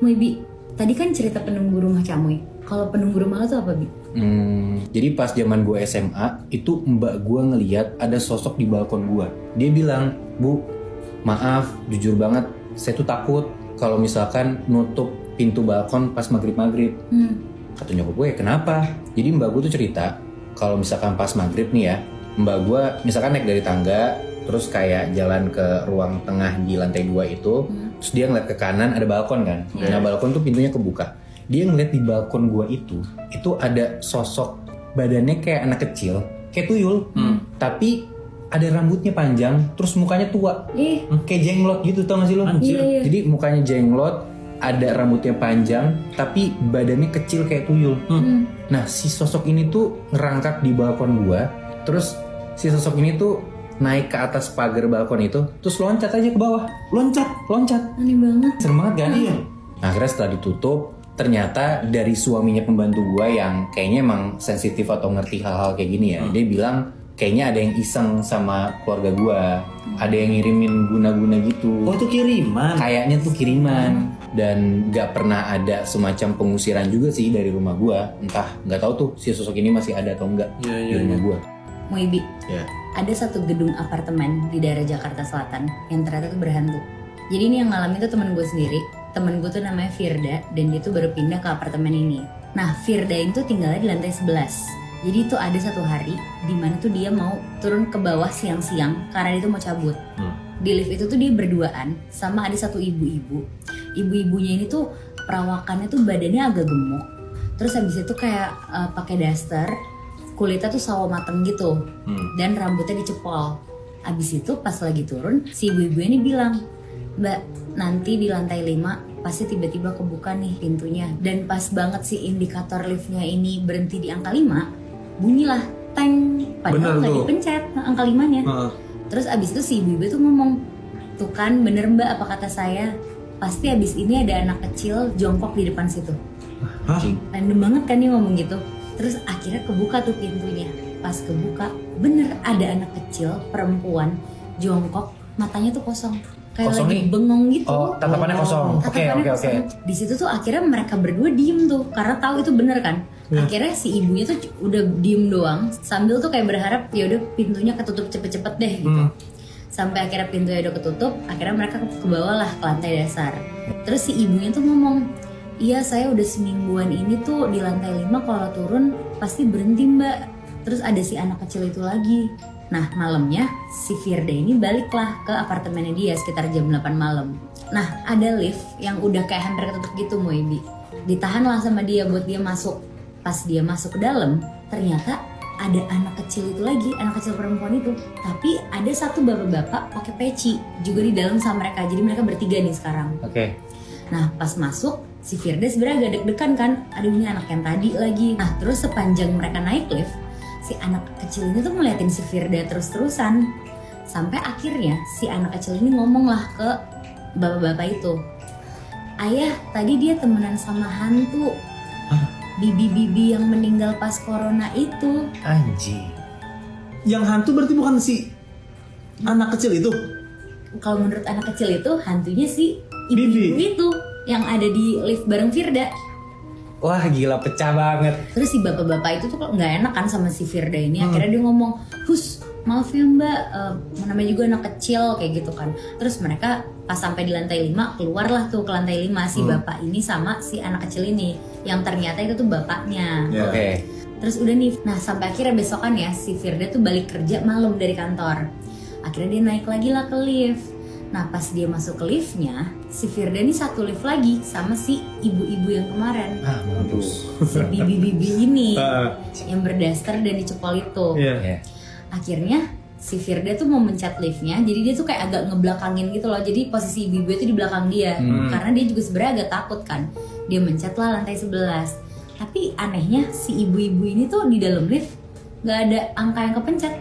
Muy Bi, tadi kan cerita penunggu rumah Camuy. Kalau penunggu rumah lo tuh apa, Bi? Jadi pas zaman gue SMA, itu mbak gue ngeliat ada sosok di balkon gue. Dia bilang, "Bu, maaf, jujur banget, saya tuh takut kalau misalkan nutup pintu balkon pas maghrib-maghrib." Kata nyokap gue, "Kenapa?" Jadi mbak gue tuh cerita, kalau misalkan pas maghrib nih ya, mbak gue misalkan naik dari tangga, terus kayak jalan ke ruang tengah di lantai 2 itu, terus dia ngeliat ke kanan ada balkon kan. Nah balkon tuh pintunya kebuka. Dia ngeliat di balkon gua itu ada sosok badannya kayak anak kecil, kayak tuyul, tapi ada rambutnya panjang, terus mukanya tua, kayak jenglot gitu, tau gak sih lo? Iya. Jadi mukanya jenglot, ada rambutnya panjang, tapi badannya kecil kayak tuyul. Nah si sosok ini tuh ngerangkak di balkon gua, terus si sosok ini tuh naik ke atas pagar balkon itu, terus loncat aja ke bawah, loncat. Aneh banget. Serem banget kan? Iya. Nah, akhirnya setelah ditutup, ternyata dari suaminya pembantu gua yang kayaknya emang sensitif atau ngerti hal-hal kayak gini ya, dia bilang kayaknya ada yang iseng sama keluarga gua, ada yang ngirimin guna-guna gitu. Oh itu kiriman? Kayaknya tuh kiriman. Dan gak pernah ada semacam pengusiran juga sih dari rumah gua. Entah, gak tahu tuh si sosok ini masih ada atau enggak di rumah gua. Muy Bi, Iya. ada satu gedung apartemen di daerah Jakarta Selatan yang ternyata tuh berhantu. Jadi ini yang ngalamin tuh temen gue sendiri. Temen gue tuh namanya Firda dan dia tuh baru pindah ke apartemen ini. Nah Firda itu tinggalnya di lantai 11. Jadi itu ada satu hari di mana tuh dia mau turun ke bawah siang-siang karena dia tuh mau cabut. Di lift itu tuh dia berduaan sama ada satu ibu-ibu. Ibu-ibunya ini tuh perawakannya tuh badannya agak gemuk. Terus habis itu kayak pakai daster, kulitnya tuh sawo mateng gitu, dan rambutnya dicepol. Abis itu pas lagi turun, si ibu-ibu ini bilang, "Mbak, nanti di lantai 5 pasti tiba-tiba kebuka nih pintunya." Dan pas banget si indikator liftnya ini berhenti di angka 5, bunyilah teng, padahal nggak dipencet angka 5-nya. Terus abis itu si ibu-ibu tuh ngomong, "Tuh kan bener Mbak apa kata saya, pasti abis ini ada anak kecil jongkok di depan situ." Random banget kan dia ngomong gitu. Terus akhirnya kebuka tuh pintunya. Pas kebuka, bener ada anak kecil perempuan jongkok, matanya tuh kosong, kayak Kosong lagi nih? bengong gitu. Oh, tatapannya kosong. Oke. Di situ tuh akhirnya mereka berdua diem tuh, karena tahu itu bener kan. Akhirnya si ibunya tuh udah diem doang, sambil tuh kayak berharap ya udah pintunya ketutup cepet-cepet deh gitu. Sampai akhirnya pintunya udah ketutup, akhirnya mereka ke bawah lah ke lantai dasar. Terus si ibunya tuh ngomong, "Iya saya udah semingguan ini tuh di lantai 5 kalau turun pasti berhenti Mbak." Terus ada si anak kecil itu lagi. Nah malamnya si Firda ini baliklah ke apartemennya dia sekitar jam 8 malam. Nah ada lift yang udah kayak hampir ketutup gitu Muy Bi. Ditahan lah sama dia buat dia masuk. Pas dia masuk ke dalam, ternyata ada anak kecil itu lagi, anak kecil perempuan itu. Tapi ada satu bapak-bapak pakai peci juga di dalam sama mereka. Jadi mereka bertiga nih sekarang. Oke. Nah pas masuk, si Firda sebenarnya agak deg-degan kan, aduh ini anak yang tadi lagi. Nah terus sepanjang mereka naik lift, si anak kecil ini tuh ngeliatin si Firda terus-terusan. Sampai akhirnya si anak kecil ini ngomong lah ke bapak-bapak itu, "Ayah tadi dia temenan sama hantu, bibi-bibi yang meninggal pas corona itu." Anjing. Yang hantu berarti bukan si anak kecil itu? Kalau menurut anak kecil itu hantunya si ibu-ibu itu yang ada di lift bareng Firda. Wah gila, pecah banget. Terus si bapak-bapak itu tuh kok nggak enak kan sama si Firda ini. Akhirnya dia ngomong, "Hus, maaf ya Mbak, namanya juga anak kecil," kayak gitu kan. Terus mereka pas sampai di lantai 5 keluarlah tuh ke lantai 5 si bapak ini sama si anak kecil ini, yang ternyata itu tuh bapaknya. Oke. Terus udah nih, nah sampai akhirnya besokan ya si Firda tuh balik kerja malam dari kantor. Akhirnya dia naik lagi lah ke lift. Nah pas dia masuk ke liftnya, si Firda ini satu lift lagi sama si ibu-ibu yang kemarin. Mampus. Si bibi-bibi ini yang berdaster dan dicepol itu. Akhirnya si Firda tuh mau mencet liftnya, jadi dia tuh kayak agak ngebelakangin gitu loh. Jadi posisi ibu-ibu itu di belakang dia, karena dia juga sebenarnya agak takut kan. Dia mencet lah lantai 11. Tapi anehnya si ibu-ibu ini tuh di dalam lift nggak ada angka yang kepencet.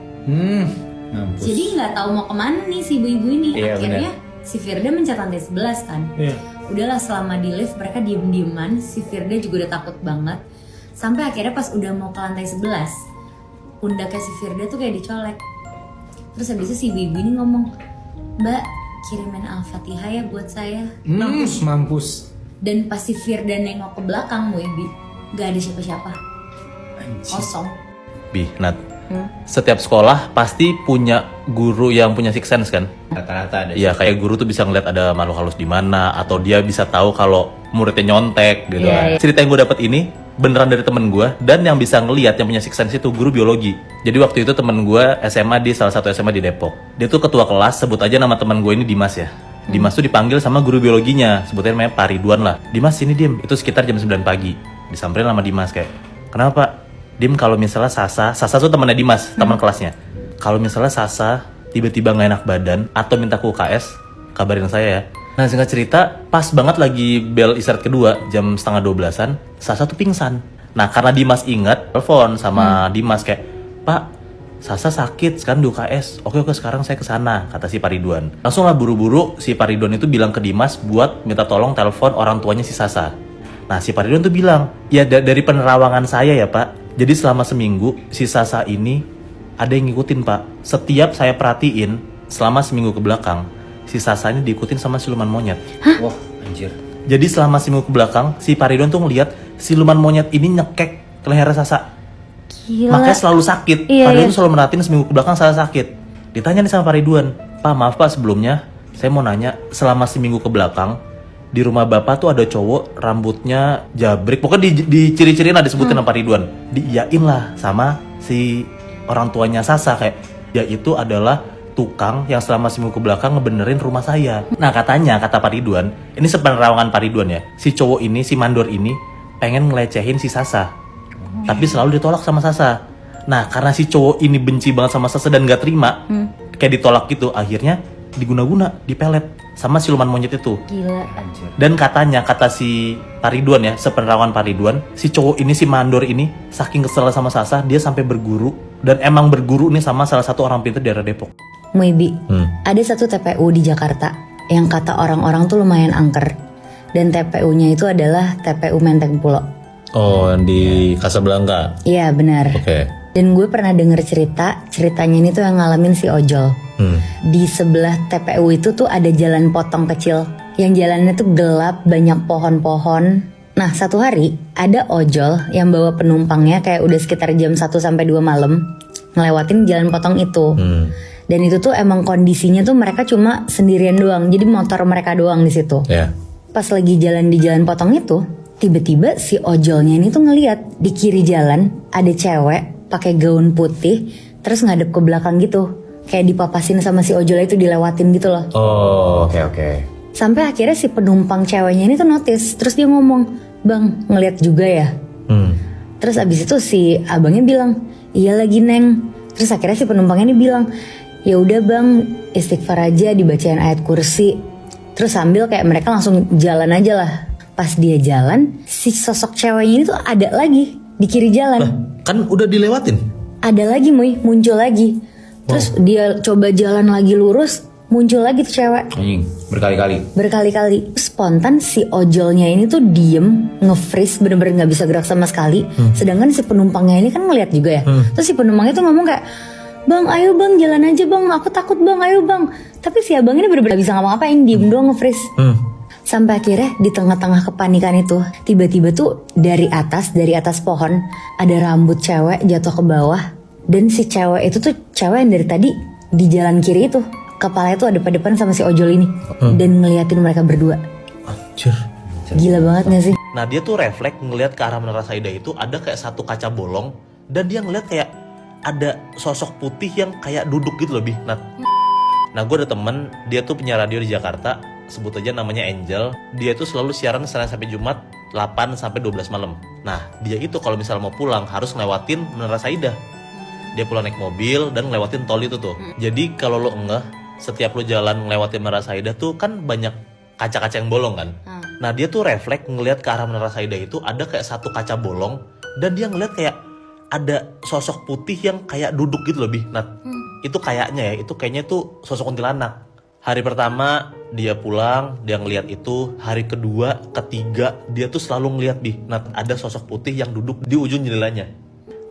Mampus. Jadi nggak tahu mau kemana nih si ibu-ibu ini. Iya, Akhirnya si Firda mencet lantai 11 kan. Udahlah selama di lift mereka diem-dieman. Si Firda juga udah takut banget. Sampai akhirnya pas udah mau ke lantai 11, pundaknya si Firda tuh kayak dicolek. Terus habis itu si ibu-ibu ini ngomong, "Mbak, kirimin Al-Fatihah ya buat saya." Mampus. Dan pas si Firda nengok ke belakang Bi, gak ada siapa-siapa, kosong. Bi, Nat, setiap sekolah pasti punya guru yang punya sixth sense kan? Rata-rata ada. Iya, kayak guru tuh bisa ngeliat ada makhluk halus di mana, atau dia bisa tahu kalau muridnya nyontek gitu Iya, kan. Cerita yang gue dapet ini beneran dari temen gue, dan yang bisa ngeliat yang punya sixth sense itu guru biologi. Jadi waktu itu temen gue SMA di salah satu SMA di Depok. Dia tuh ketua kelas, sebut aja nama temen gue ini Dimas ya. Dimas tuh dipanggil sama guru biologinya, sebutnya namanya Pak Ridwan lah. Dimas sini diem, itu sekitar jam 9 pagi. Disamperin sama Dimas kayak, kenapa Pak? Dim, kalau misalnya Sasa tuh temannya Dimas, teman kelasnya. Kalau misalnya Sasa tiba-tiba nggak enak badan atau minta ke UKS, kabarin saya ya. Nah singkat cerita, pas banget lagi bel istirahat kedua, jam setengah 12-an, Sasa tuh pingsan. Nah karena Dimas ingat, telepon sama Dimas kayak, Pak, Sasa sakit sekarang di UKS. Oke sekarang saya kesana, kata si Pak Ridwan. Langsung lah buru-buru si Pak Ridwan itu bilang ke Dimas buat minta tolong telepon orang tuanya si Sasa. Nah si Pak Ridwan tuh bilang, ya dari penerawangan saya ya Pak, jadi selama seminggu si Sasa ini ada yang ngikutin Pak. Setiap saya perhatiin selama seminggu ke belakang, si Sasa ini diikutin sama siluman monyet. Wah, anjir. Jadi selama seminggu ke belakang, si Pak Ridwan tuh ngeliat siluman monyet ini nyekek ke leher Sasa. Gila. Makanya selalu sakit. Iya, Pak Ridwan iya. tuh selalu merhatiin seminggu ke belakang Sasa sakit. Ditanya nih sama Pak Ridwan, Pak maaf Pak sebelumnya, saya mau nanya, selama seminggu ke belakang, di rumah bapak tuh ada cowok rambutnya jabrik, pokoknya di ciri-ciriin lah disebutin sama Pak Ridwan. Diiyain lah sama si orang tuanya Sasa kayak, ya itu adalah tukang yang selama seminggu ke belakang ngebenerin rumah saya. Nah katanya, kata Pak Ridwan, ini sepenerawangan Pak Ridwan ya, si cowok ini, si mandor ini pengen ngelecehin si Sasa, tapi selalu ditolak sama Sasa. Nah karena si cowok ini benci banget sama Sasa dan gak terima, kayak ditolak gitu, akhirnya diguna-guna, dipelet sama siluman monyet itu. Gila. Dan katanya, kata si Pak Ridwan ya, sepenerawan Pak Ridwan, si cowok ini, si mandor ini, saking kesel sama Sasa, dia sampai berguru. Dan emang berguru nih sama salah satu orang pintar di daerah Depok. Bi, ada satu TPU di Jakarta yang kata orang-orang tuh lumayan angker. Dan TPU-nya itu adalah TPU Menteng Pulo. Oh, di Casablanca. Iya benar. Oke. Dan gue pernah denger ceritanya ini tuh yang ngalamin si ojol. Di sebelah TPU itu tuh ada jalan potong kecil. Yang jalannya tuh gelap, banyak pohon-pohon. Nah satu hari ada ojol yang bawa penumpangnya kayak udah sekitar jam 1 sampai 2 malam ngelewatin jalan potong itu. Dan itu tuh emang kondisinya tuh mereka cuma sendirian doang. Jadi motor mereka doang di situ. Ya. Pas lagi jalan di jalan potong itu, tiba-tiba si ojolnya ini tuh ngeliat di kiri jalan ada cewek pakai gaun putih terus ngadep ke belakang gitu. Kayak dipapasin sama si ojol itu, dilewatin gitu loh. Oh, oke. Sampai akhirnya si penumpang ceweknya ini tuh notice. Terus dia ngomong, Bang ngeliat juga ya? Terus abis itu si abangnya bilang, iya lagi Neng. Terus akhirnya si penumpangnya ini bilang, ya udah Bang istighfar aja, dibacain ayat kursi. Terus sambil kayak mereka langsung jalan aja lah. Pas dia jalan, si sosok ceweknya ini tuh ada lagi di kiri jalan. Kan udah dilewatin. Ada lagi muncul lagi. Terus dia coba jalan lagi lurus, muncul lagi tuh cewek. Anjing, berkali-kali. Berkali-kali. Spontan si ojolnya ini tuh diem, nge-freeze, bener-bener gak bisa gerak sama sekali. Sedangkan si penumpangnya ini kan ngeliat juga ya. Terus si penumpangnya tuh ngomong kayak, Bang ayo bang jalan aja bang, aku takut bang, ayo bang. Tapi si abang ini bener-bener gak bisa ngapa-ngapain, diem doang nge-freeze. Sampai akhirnya di tengah-tengah kepanikan itu, tiba-tiba tuh dari atas pohon ada rambut cewek jatuh ke bawah. Dan si cewek itu tuh cewek yang dari tadi di jalan kiri itu, kepalanya tuh ada pada depan sama si ojol ini. Dan ngeliatin mereka berdua. Anjir. Gila banget gak sih? Nah dia tuh refleks ngelihat ke arah Menara Saida itu ada kayak satu kaca bolong. Dan dia ngeliat kayak ada sosok putih yang kayak duduk gitu loh, Nah gue ada temen, dia tuh punya radio di Jakarta, sebut aja namanya Angel. Dia tuh selalu siaran Senin sampai Jumat 8 sampai 12 malam. Nah dia itu kalau misalnya mau pulang harus ngelewatin Menara Saida. Dia pulang naik mobil dan ngelewatin tol itu tuh. Jadi kalau lo setiap lo jalan ngelewatin Menara Saida tuh kan banyak kaca-kaca yang bolong kan. Nah dia tuh refleks ngelihat ke arah Menara Saida itu ada kayak satu kaca bolong. Dan dia ngeliat kayak ada sosok putih yang kayak duduk gitu loh, Itu kayaknya ya, itu kayaknya tuh sosok kuntilanak. Hari pertama dia pulang, dia ngelihat itu. Hari kedua, ketiga, dia tuh selalu ngelihat ada sosok putih yang duduk di ujung jendelanya.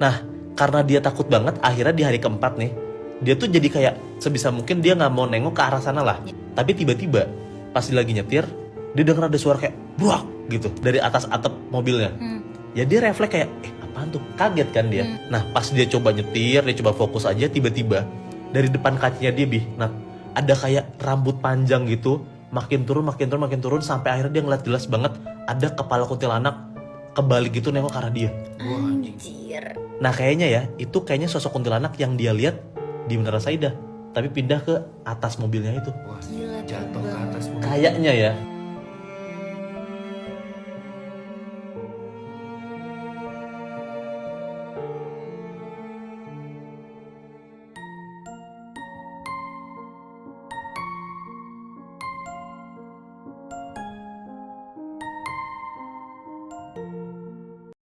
Nah, karena dia takut banget, akhirnya di hari keempat nih, dia tuh jadi kayak sebisa mungkin dia nggak mau nengok ke arah sana lah. Tapi tiba-tiba pas dia lagi nyetir, dia dengar ada suara kayak bruak, gitu dari atas atap mobilnya. Ya dia refleks kayak apaan tuh, kaget kan dia. Nah pas dia coba nyetir, dia coba fokus aja, tiba-tiba dari depan kacanya dia ada kayak rambut panjang gitu, makin turun sampai akhirnya dia ngeliat jelas banget ada kepala kuntilanak kebalik gitu nengok ke arah dia. Anjir. Nah kayaknya ya itu kayaknya sosok kuntilanak yang dia lihat di Menara Saidah, tapi pindah ke atas mobilnya itu. Jatuh ke atas mobil. Kayaknya ya.